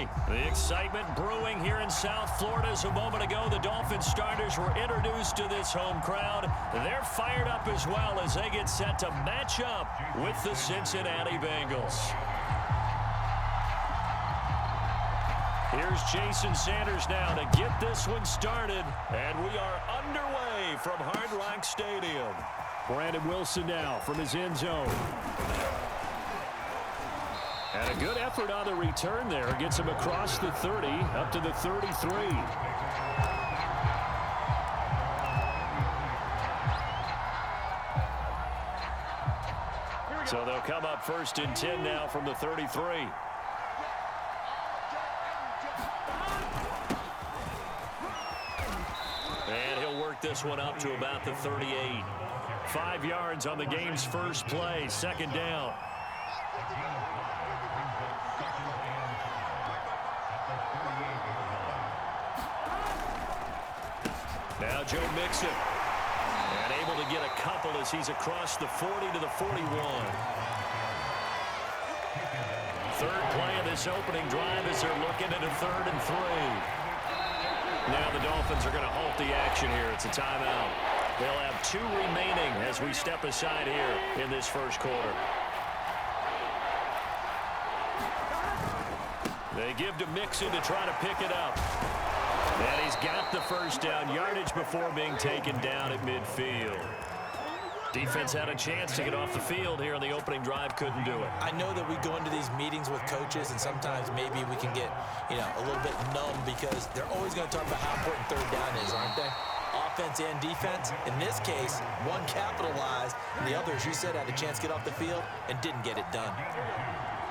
30. The excitement brewing here in South Florida as a moment ago. The Dolphins starters were introduced to this home crowd. They're fired up as well as they get set to match up with the Cincinnati Bengals. Here's Jason Sanders now to get this one started. And we are underway from Hard Rock Stadium. Brandon Wilson now from his end zone. And a good effort on the return there. Gets him across the 30, up to the 33. So they'll come up 1st and 10 now from the 33. And he'll work this one up to about the 38. 5 yards on the game's first play. 2nd down. Now Joe Mixon. And able to get a couple as he's across the 40 to the 41. 3rd play of this opening drive as they're looking at a 3rd and 3. Now the Dolphins are going to halt the action here. It's a timeout. They'll have 2 remaining as we step aside here in this first quarter. They give to Mixon to try to pick it up. And he's got the first down, yardage before being taken down at midfield. Defense had a chance to get off the field here on the opening drive, couldn't do it. I know that we go into these meetings with coaches, and sometimes maybe we can get, a little bit numb because they're always going to talk about how important 3rd down is, aren't they? Offense and defense. In this case, one capitalized, and the other, as you said, had a chance to get off the field and didn't get it done.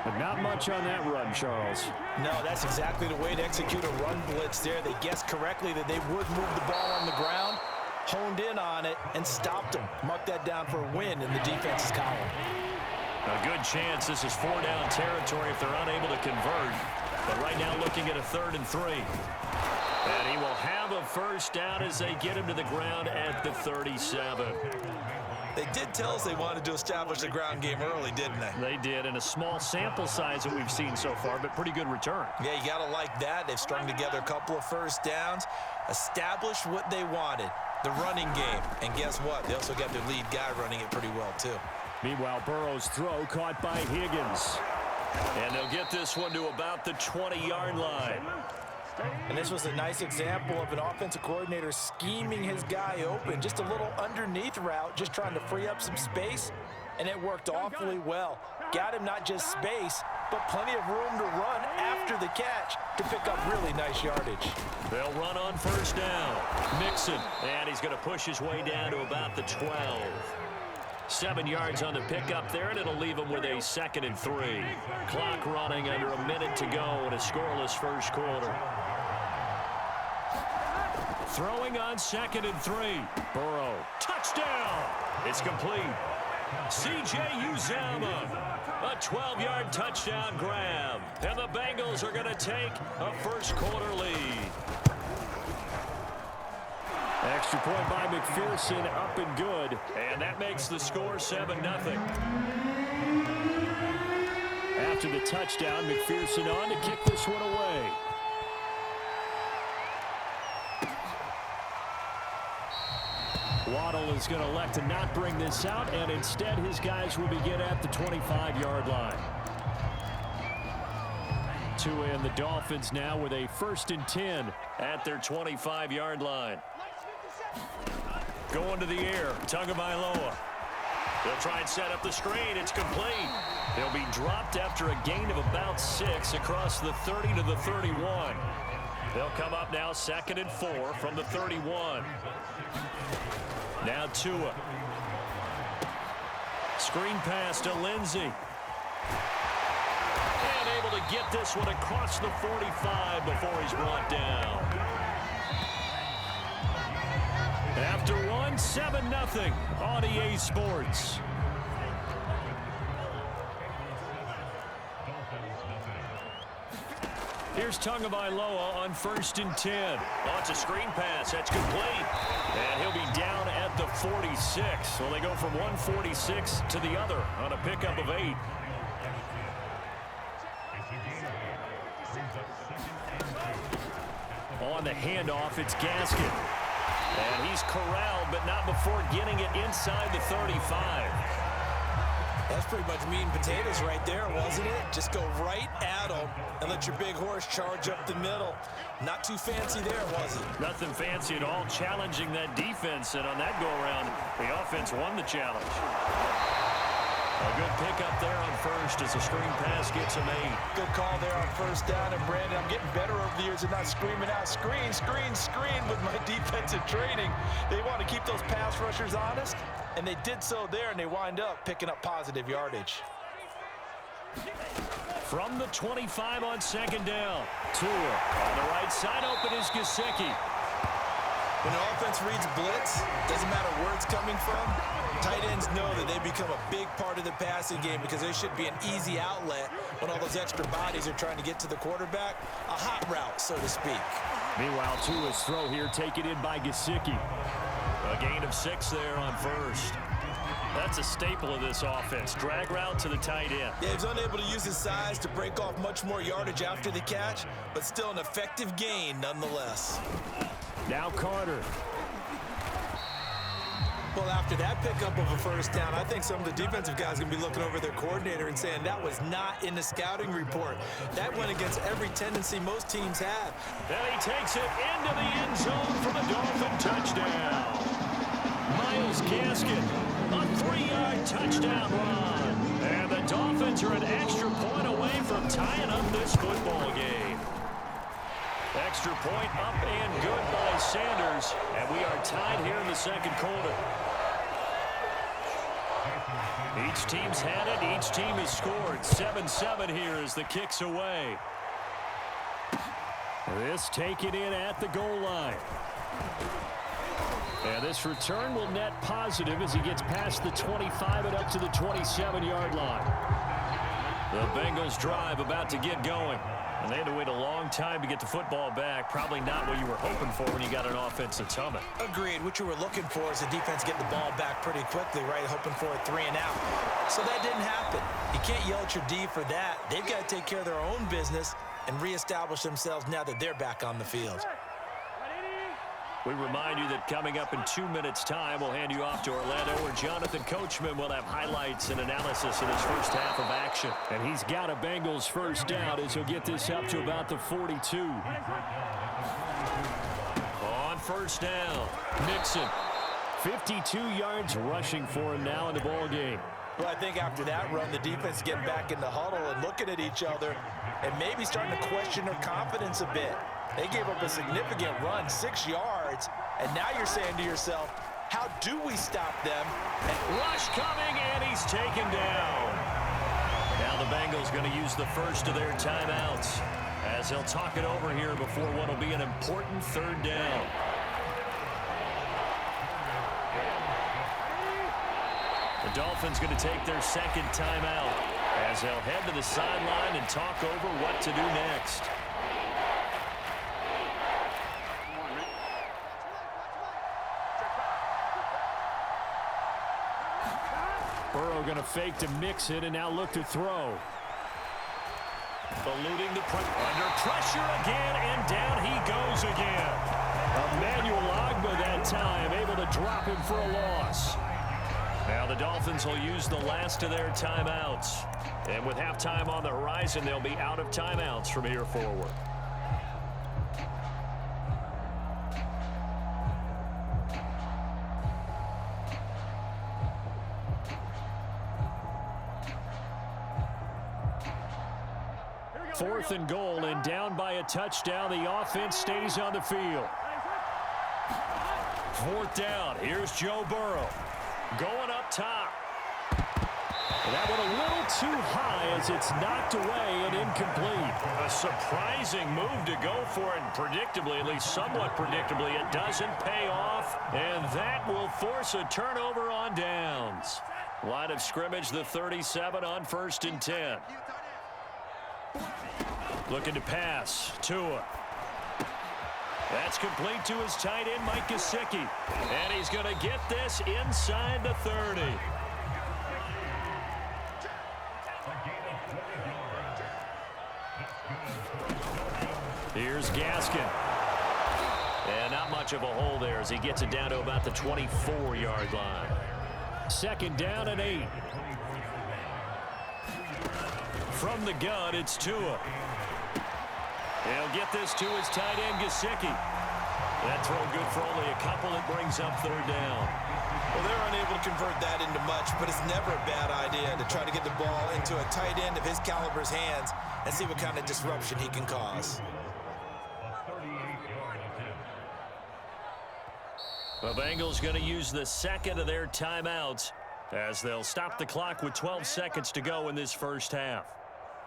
But not much on that run, Charles. No, that's exactly the way to execute a run blitz there. They guessed correctly that they would move the ball on the ground, honed in on it, and stopped them. Mark that down for a win in the defense's column. A good chance this is 4-down territory if they're unable to convert. But right now looking at a 3rd and 3. And he will have a first down as they get him to the ground at the 37. They did tell us they wanted to establish the ground game early, didn't they? They did, in a small sample size that we've seen so far, but pretty good return. Yeah, you got to like that. They've strung together a couple of first downs, established what they wanted, the running game. And guess what? They also got their lead guy running it pretty well, too. Meanwhile, Burrow's throw caught by Higgins. And they'll get this one to about the 20-yard line. And this was a nice example of an offensive coordinator scheming his guy open. Just a little underneath route, just trying to free up some space, and it worked awfully well. Got him not just space, but plenty of room to run after the catch to pick up really nice yardage. They'll run on 1st down. Mixon, and he's going to push his way down to about the 12. 7 yards on the pickup there, and it'll leave him with a 2nd and 3. Clock running under a minute to go in a scoreless first quarter. Throwing on 2nd and 3. Burrow, touchdown! It's complete. C.J. Uzomah, a 12-yard touchdown grab. And the Bengals are going to take a first quarter lead. Extra point by McPherson, up and good. And that makes the score 7-0. After the touchdown, McPherson on to kick this one away. Waddle is going to elect to not bring this out, and instead his guys will begin at the 25-yard line. Tua and the Dolphins now with a 1st and 10 at their 25-yard line. Going to the air, Tagovailoa. They'll try and set up the screen. It's complete. They'll be dropped after a gain of about 6 across the 30 to the 31. They'll come up now 2nd and 4 from the 31. Now Tua. Screen pass to Lindsey. And able to get this one across the 45 before he's brought down. After one, 7-0 on EA Sports. Here's Tagovailoa on 1st and 10. Oh, it's a screen pass. That's complete. And he'll be down at the 46. So they go from 146 to the other on a pickup of 8. On the handoff, it's Gaskin. And he's corralled, but not before getting it inside the 35. That's pretty much meat and potatoes right there, wasn't it? Just go right at them and let your big horse charge up the middle. Not too fancy there, was it? Nothing fancy at all, challenging that defense. And on that go-around, the offense won the challenge. A good pickup there on first as the screen pass gets a made. Good call there on first down. And, Brandon, I'm getting better over the years and not screaming out, screen, screen, screen with my defensive training. They want to keep those pass rushers honest, and they did so there, and they wind up picking up positive yardage. From the 25 on second down. Tua on the right side, open is Gesicki. When an offense reads blitz, doesn't matter where it's coming from, tight ends know that they become a big part of the passing game because they should be an easy outlet when all those extra bodies are trying to get to the quarterback. A hot route, so to speak. Meanwhile, Tua's throw here taken in by Gesicki. A gain of 6 there on first. That's a staple of this offense. Drag route to the tight end. Yeah, he's unable to use his size to break off much more yardage after the catch, but still an effective gain nonetheless. Now Carter. Well, after that pickup of a first down, I think some of the defensive guys are going to be looking over their coordinator and saying that was not in the scouting report. That went against every tendency most teams have. Then he takes it into the end zone for the Dolphin touchdown. Myles Gaskin, a 3-yard touchdown run. And the Dolphins are an extra point away from tying up this football game. Extra point up and good by Sanders. And we are tied here in the second quarter. Each team's had it. Each team has scored. 7-7 here as the kick's away. This taken in at the goal line. And this return will net positive as he gets past the 25 and up to the 27-yard line. The Bengals drive about to get going. And they had to wait a long time to get the football back. Probably not what you were hoping for when you got an offense that's humming. Agreed. What you were looking for is the defense getting the ball back pretty quickly, right? Hoping for a 3 and out. So that didn't happen. You can't yell at your D for that. They've got to take care of their own business and reestablish themselves now that they're back on the field. We remind you that coming up in 2 minutes' time, we'll hand you off to Orlando, where Jonathan Coachman will have highlights and analysis of this first half of action. And he's got a Bengals first down as he'll get this up to about the 42. On first down, Mixon. 52 yards rushing for him now in the ball game. Well, I think after that run, the defense is getting back in the huddle and looking at each other and maybe starting to question their confidence a bit. They gave up a significant run, 6 yards, and now you're saying to yourself, how do we stop them? And rush coming, and he's taken down. Now the Bengals going to use the first of their timeouts as they'll talk it over here before what will be an important third down. The Dolphins going to take their second timeout as they'll head to the sideline and talk over what to do next. Burrow going to fake to mix it and now look to throw. Eluding the under pressure again, and down he goes again. Emmanuel Ogbah that time able to drop him for a loss. Now the Dolphins will use the last of their timeouts. And with halftime on the horizon, they'll be out of timeouts from here forward. Fourth and goal, and down by a touchdown. The offense stays on the field. Fourth down. Here's Joe Burrow. Going up top. That one a little too high as it's knocked away and incomplete. A surprising move to go for it. Predictably, at least somewhat predictably, it doesn't pay off. And that will force a turnover on downs. Line of scrimmage, the 37 on 1st and 10. Looking to pass. Tua. That's complete to his tight end, Mike Gesicki. And he's going to get this inside the 30. Here's Gaskin. And not much of a hole there as he gets it down to about the 24-yard line. Second down and 8. From the gun, it's Tua. He'll get this to his tight end, Gesicki. That throw good for only a couple. It brings up third down. Well, they're unable to convert that into much, but it's never a bad idea to try to get the ball into a tight end of his caliber's hands and see what kind of disruption he can cause. The Bengals going to use the second of their timeouts as they'll stop the clock with 12 seconds to go in this first half.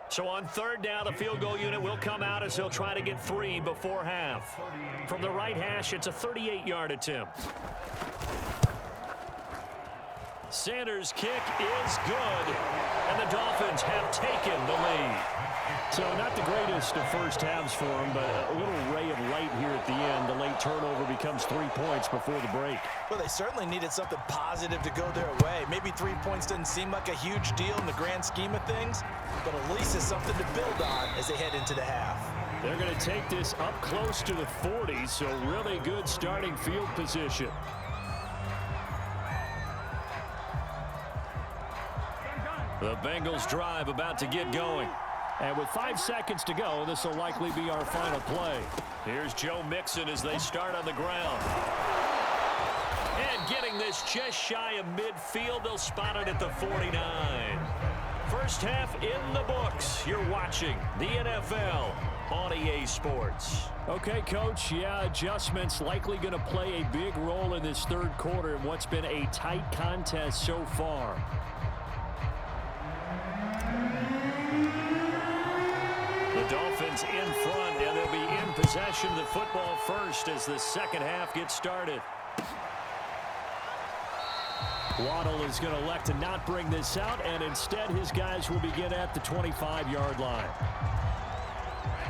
So on third down, the field goal unit will come out as they'll try to get 3 before half. From the right hash, it's a 38-yard attempt. Sanders' kick is good, and the Dolphins have taken the lead. So not the greatest of first halves for them, but a little ray of light here at the end. The late turnover becomes 3 points before the break. Well, they certainly needed something positive to go their way. Maybe 3 points doesn't seem like a huge deal in the grand scheme of things, but at least it's something to build on as they head into the half. They're going to take this up close to the 40, so really good starting field position. The Bengals drive about to get going. And with 5 seconds to go, this will likely be our final play. Here's Joe Mixon as they start on the ground. And getting this just shy of midfield, they'll spot it at the 49. First half in the books. You're watching the NFL on EA Sports. Okay, Coach, yeah, adjustments likely going to play a big role in this third quarter in what's been a tight contest so far. The Dolphins in front, and they'll be in possession of the football first as the second half gets started. Waddle is going to elect to not bring this out, and instead his guys will begin at the 25-yard line.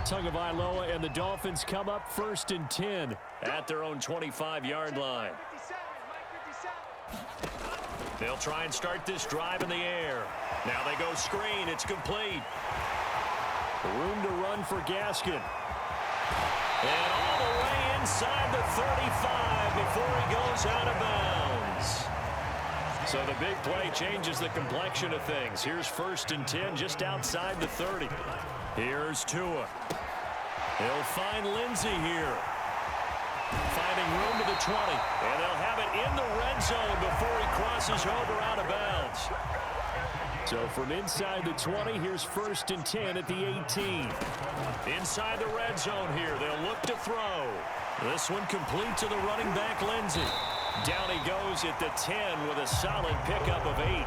Tagovailoa and the Dolphins come up 1st and 10 at their own 25-yard line. They'll try and start this drive in the air. Now they go screen. It's complete. Room to run for Gaskin. And all the way inside the 35 before he goes out of bounds. So the big play changes the complexion of things. Here's 1st and 10 just outside the 30. Here's Tua. He'll find Lindsey here. Finding room to the 20. And they'll have it in the red zone before he crosses over out of bounds. So from inside the 20, here's 1st and 10 at the 18. Inside the red zone here, they'll look to throw. This one complete to the running back, Lindsey. Down he goes at the 10 with a solid pickup of 8.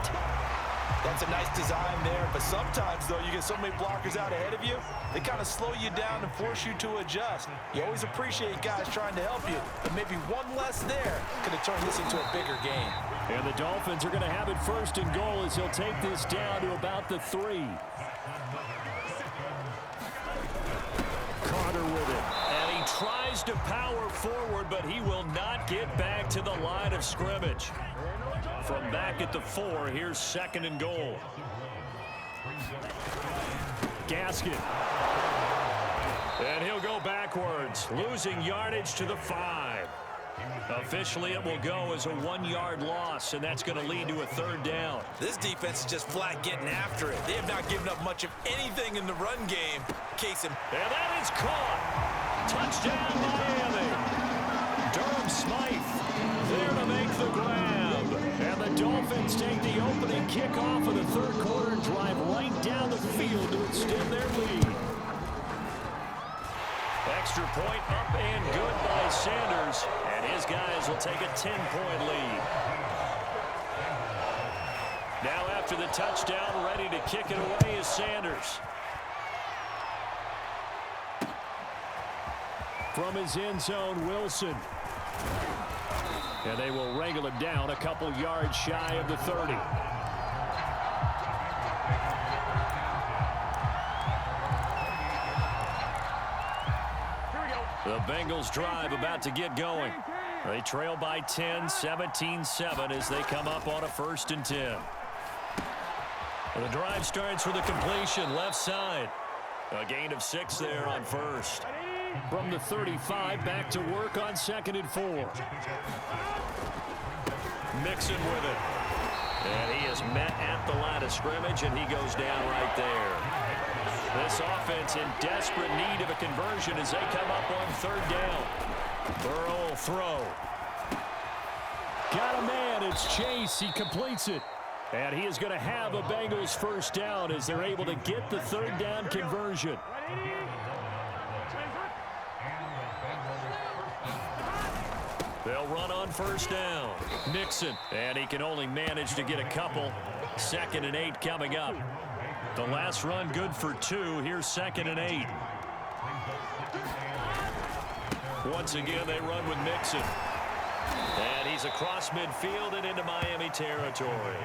That's a nice design there, but sometimes, though, you get so many blockers out ahead of you, they kind of slow you down and force you to adjust. You always appreciate guys trying to help you, but maybe one less there could have turned this into a bigger game. And the Dolphins are going to have it 1st and goal as he'll take this down to about the 3. Carter with it. And he tries to power forward, but he will not get back to the line of scrimmage. From back at the 4, here's 2nd and goal. Gaskin. And he'll go backwards, losing yardage to the 5. Officially, it will go as a 1-yard loss, and that's going to lead to a 3rd down. This defense is just flat getting after it. They have not given up much of anything in the run game. Case him. And that is caught. Touchdown, Miami. Durham Smythe there to make the grab. And the Dolphins take the opening kickoff of the third quarter and drive right down the field to extend their lead. Extra point up and good by Sanders. And his guys will take a 10-point lead. Now after the touchdown, ready to kick it away is Sanders. From his end zone, Wilson. And they will wrangle him down a couple yards shy of the 30. The Bengals drive about to get going. They trail by 10, 17-7 as they come up on a 1st and 10. The drive starts with a completion left side. A gain of 6 there on 1st. From the 35, back to work on 2nd and 4. Mixon with it. And he is met at the line of scrimmage, and he goes down right there. This offense in desperate need of a conversion as they come up on 3rd down. Burrow will throw. Got a man. It's Chase. He completes it. And he is going to have a Bengals 1st down as they're able to get the 3rd down conversion. They'll run on 1st down. Mixon. And he can only manage to get a couple. 2nd and 8 coming up. The last run good for 2. Here's 2nd and 8. Once again, they run with Mixon. And he's across midfield and into Miami territory.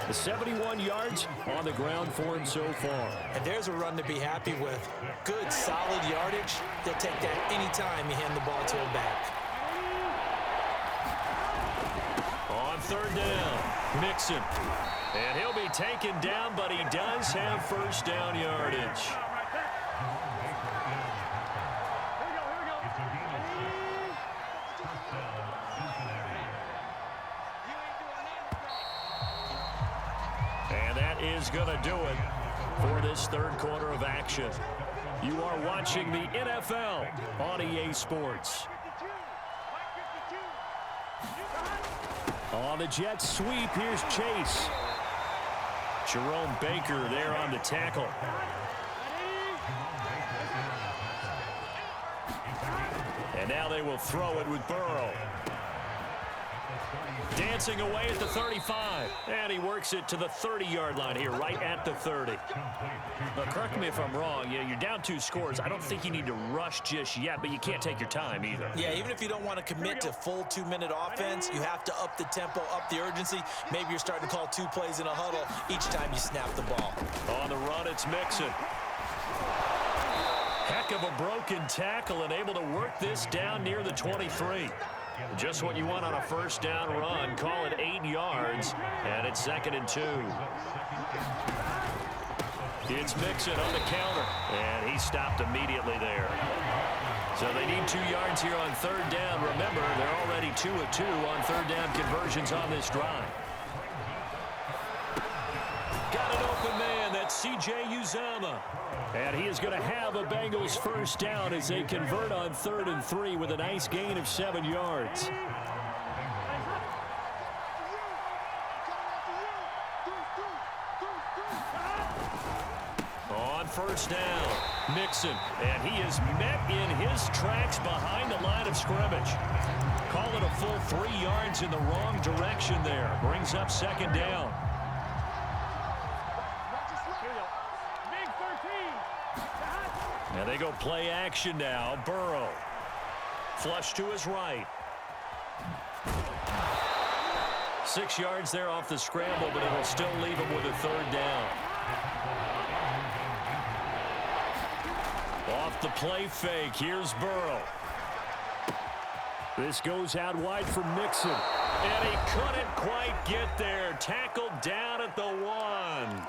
The 71 yards on the ground for him so far. And there's a run to be happy with. Good, solid yardage. They'll take that anytime you hand the ball to a back. On 3rd down, Mixon. And he'll be taken down, but he does have 1st down yardage. And that is going to do it for this 3rd quarter of action. You are watching the NFL on EA Sports. On the Jets sweep, here's Chase. Jerome Baker there on the tackle. And now they will throw it with Burrow. Dancing away at the 35. And he works it to the 30-yard line here, right at the 30. Now, correct me if I'm wrong. You're down 2 scores. I don't think you need to rush just yet, but you can't take your time either. Yeah, even if you don't want to commit to full 2-minute offense, you have to up the tempo, up the urgency. Maybe you're starting to call 2 plays in a huddle each time you snap the ball. On the run, it's Mixon. Heck of a broken tackle and able to work this down near the 23. Just what you want on a 1st down run. Call it 8 yards, and it's 2nd and 2. It's Mixon on the counter, and he stopped immediately there. So they need 2 yards here on 3rd down. Remember, they're already 2 of 2 on 3rd down conversions on this drive. Got an open man. That's C.J. Uzomah. And he is going to have a Bengals 1st down as they convert on 3rd and 3 with a nice gain of 7 yards. On 1st down, Mixon. And he is met in his tracks behind the line of scrimmage. Call it a full 3 yards in the wrong direction there. Brings up 2nd down. And they go play action now. Burrow. Flush to his right. 6 yards there off the scramble, but it'll still leave him with a 3rd down. Off the play fake. Here's Burrow. This goes out wide for Mixon. And he couldn't quite get there. Tackled down at the 1.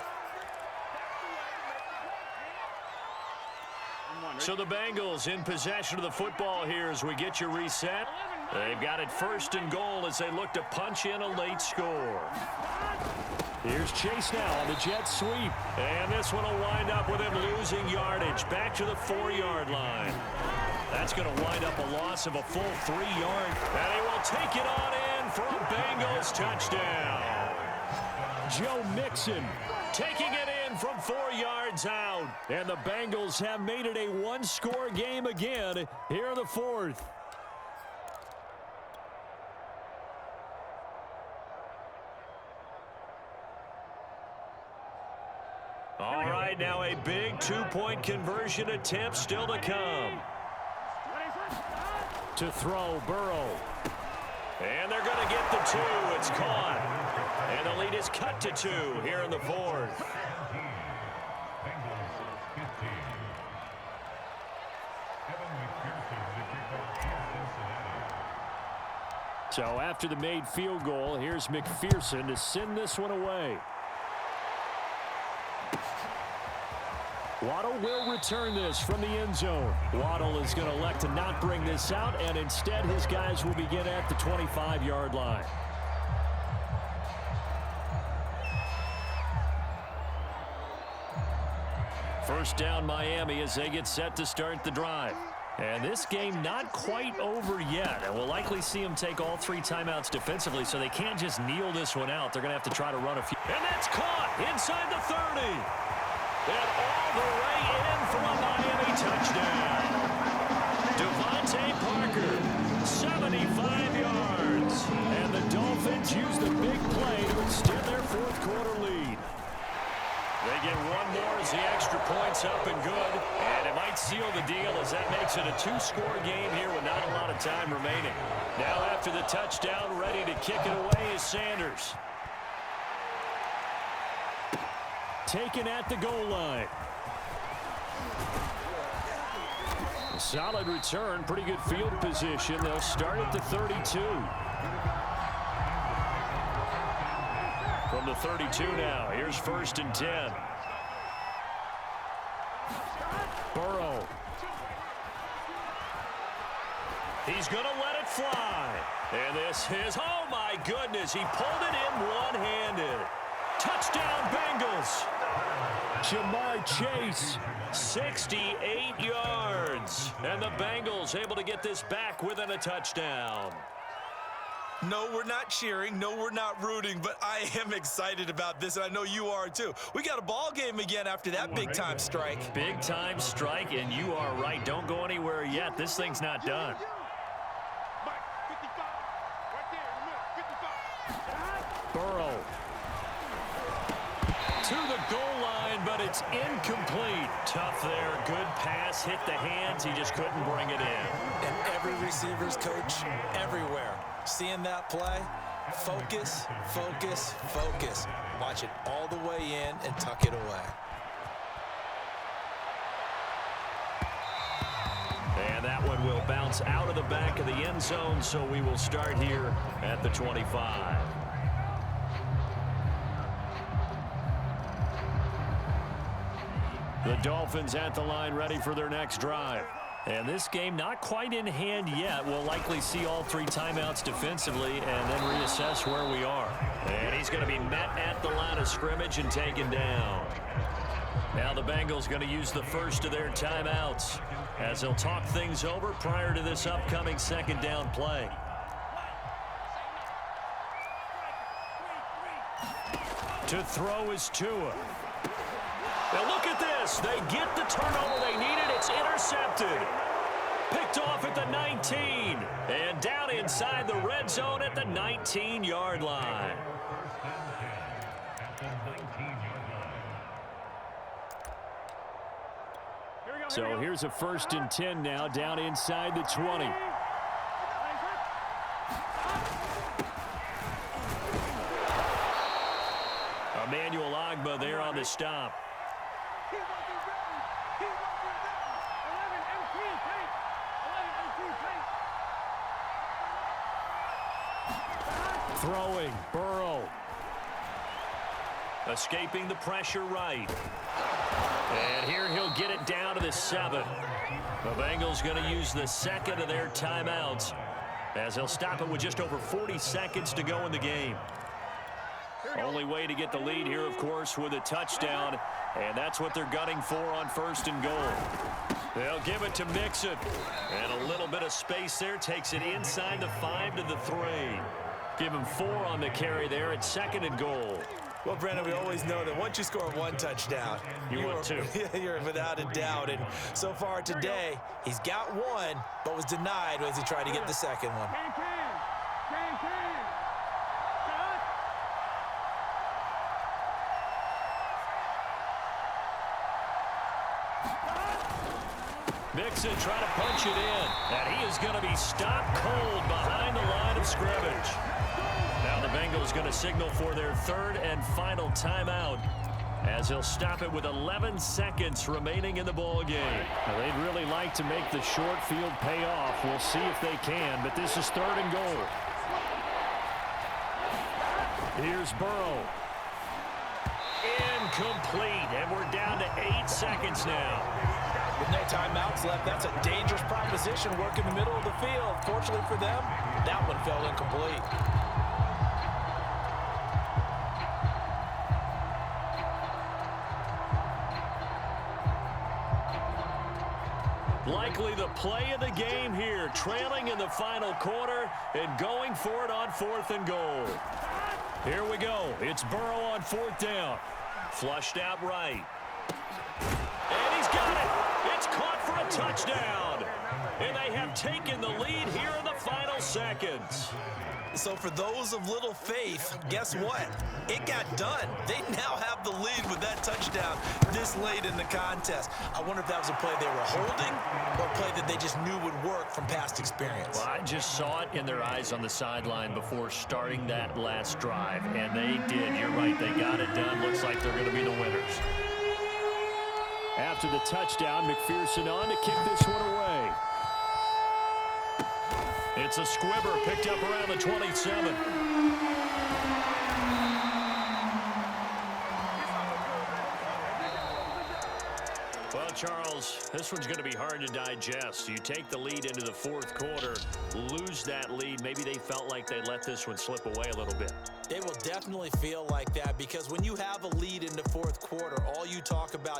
So the Bengals in possession of the football here as we get you reset. They've got it 1st and goal as they look to punch in a late score. Here's Chase now on the jet sweep. And this one will wind up with him losing yardage. Back to the 4-yard line. That's going to wind up a loss of a full 3 yard. And he will take it on in for a Bengals touchdown. Joe Mixon taking it in from 4 yards out. And the Bengals have made it a 1-score game again here in the 4th. All right, now a big 2-point conversion attempt still to come. To throw, Burrow. And they're going to get the 2. It's caught. And the lead is cut to 2 here in the 4th. So after the made field goal, here's McPherson to send this one away. Waddle will return this from the end zone. Waddle is going to elect to not bring this out, and instead his guys will begin at the 25-yard line. First down Miami as they get set to start the drive. And this game not quite over yet. And we'll likely see them take all 3 timeouts defensively, so they can't just kneel this one out. They're going to have to try to run a few. And that's caught inside the 30. And all the way in for a Miami touchdown. Devontae Parker, 75 yards. And the Dolphins use the big play to extend their fourth-quarter lead. They get one more as the extra point's up and good. And it might seal the deal as that makes it a 2-score game here with not a lot of time remaining. Now after the touchdown, ready to kick it away is Sanders. Taken at the goal line. A solid return, pretty good field position. They'll start at the 32. From the 32 now, here's 1st and 10. Burrow. He's going to let it fly. And this is, oh my goodness, he pulled it in one-handed. Touchdown Bengals. Jamar Chase, 68 yards. And the Bengals able to get this back within a touchdown. No, we're not cheering. No, we're not rooting, but I am excited about this, and I know you are too. We got a ball game again after that big-time strike. Big-time strike, and you are right. Don't go anywhere yet. This thing's not done. Burrow. To the goal line, but it's incomplete. Tough there. Good pass. Hit the hands. He just couldn't bring it in. And every receiver's coach everywhere. Seeing that play, focus, focus, focus. Watch it all the way in and tuck it away. And that one will bounce out of the back of the end zone, so we will start here at the 25. The Dolphins at the line ready for their next drive. And this game not quite in hand yet. We'll likely see all 3 timeouts defensively and then reassess where we are. And he's going to be met at the line of scrimmage and taken down. Now the Bengals going to use the first of their timeouts as they'll talk things over prior to this upcoming 2nd down play. To throw is Tua. Now look at this. They get the turnover they needed. It's intercepted. Picked off at the 19. And down inside the red zone at the 19-yard line. So here's a 1st and 10 now down inside the 20. Emmanuel Ogbah there on the stop. Throwing, Burrow. Escaping the pressure right. And here he'll get it down to the 7. The Bengals going to use the 2nd of their timeouts as they'll stop it with just over 40 seconds to go in the game. Only way to get the lead here, of course, with a touchdown, and that's what they're gunning for on 1st and goal. They'll give it to Mixon, and a little bit of space there takes it inside the 5 to the 3. Give him 4 on the carry there at 2nd and goal. Well, Brandon, we always know that once you score 1 touchdown, you're without a doubt. And so far today, he's got 1, but was denied as he tried to get the 2nd one. Mixon trying to punch it in, and he is going to be stopped cold behind the line of scrimmage. Now the Bengals going to signal for their 3rd and final timeout as he'll stop it with 11 seconds remaining in the ball game. Now, they'd really like to make the short field pay off. We'll see if they can, but this is 3rd and goal. Here's Burrow. Incomplete, and we're down to 8 seconds now. With no timeouts left, that's a dangerous proposition. Work in the middle of the field. Fortunately for them, that one fell incomplete. Likely the play of the game here, trailing in the final quarter and going for it on 4th and goal. Here we go. It's Burrow on 4th down. Flushed out right. And he's got it. It's caught for a touchdown. And they have taken the lead here in the final seconds. So for those of little faith, guess what? It got done. They now have the lead with that touchdown this late in the contest. I wonder if that was a play they were holding or a play that they just knew would work from past experience. Well, I just saw it in their eyes on the sideline before starting that last drive, and they did. You're right. They got it done. Looks like they're going to be the winners. After the touchdown, McPherson on to kick this one away. It's a squibber picked up around the 27. Well, Charles, this one's going to be hard to digest. You take the lead into the 4th quarter, lose that lead. Maybe they felt like they let this one slip away a little bit. They will definitely feel like that because when you have a lead in the 4th quarter, all you talk about